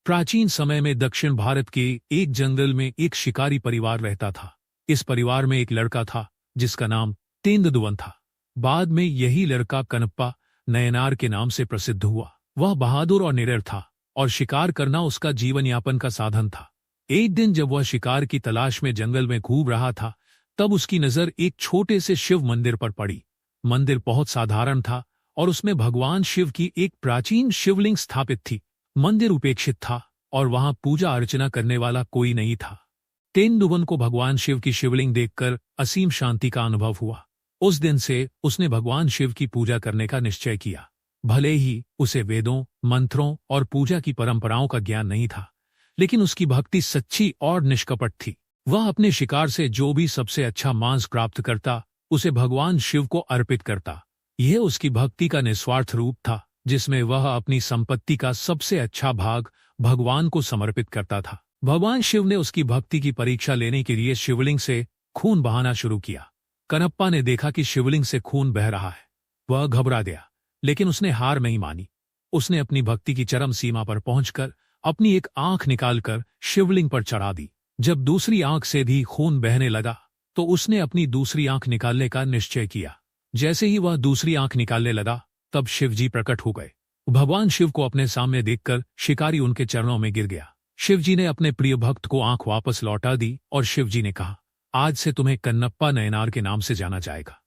प्राचीन समय में दक्षिण भारत के एक जंगल में एक शिकारी परिवार रहता था। इस परिवार में एक लड़का था जिसका नाम तेंदुदुवन था। बाद में यही लड़का कनप्पा नयनार के नाम से प्रसिद्ध हुआ। वह बहादुर और निडर था और शिकार करना उसका जीवन यापन का साधन था। एक दिन जब वह शिकार की तलाश में जंगल में घूम रहा था, तब उसकी नजर एक छोटे से शिव मंदिर पर पड़ी। मंदिर बहुत साधारण था और उसमें भगवान शिव की एक प्राचीन शिवलिंग स्थापित थी। मंदिर उपेक्षित था और वहां पूजा अर्चना करने वाला कोई नहीं था। तेंदुवन को भगवान शिव की शिवलिंग देखकर असीम शांति का अनुभव हुआ। उस दिन से उसने भगवान शिव की पूजा करने का निश्चय किया। भले ही उसे वेदों, मंत्रों और पूजा की परंपराओं का ज्ञान नहीं था, लेकिन उसकी भक्ति सच्ची और निष्कपट थी। वह अपने शिकार से जो भी सबसे अच्छा मांस प्राप्त करता, उसे भगवान शिव को अर्पित करता। यह उसकी भक्ति का निस्वार्थ रूप था, जिसमें वह अपनी संपत्ति का सबसे अच्छा भाग भगवान को समर्पित करता था। भगवान शिव ने उसकी भक्ति की परीक्षा लेने के लिए शिवलिंग से खून बहाना शुरू किया। कनप्पा ने देखा कि शिवलिंग से खून बह रहा है। वह घबरा गया, लेकिन उसने हार नहीं मानी। उसने अपनी भक्ति की चरम सीमा पर पहुंचकर अपनी एक आंख निकालकर शिवलिंग पर चढ़ा दी। जब दूसरी आंख से भी खून बहने लगा, तो उसने अपनी दूसरी आंख निकालने का निश्चय किया। जैसे ही वह दूसरी आंख निकालने लगा, तब शिवजी प्रकट हो गए। भगवान शिव को अपने सामने देखकर शिकारी उनके चरणों में गिर गया। शिवजी ने अपने प्रिय भक्त को आंख वापस लौटा दी और शिवजी ने कहा, आज से तुम्हें कन्नप्पा नयनार के नाम से जाना जाएगा।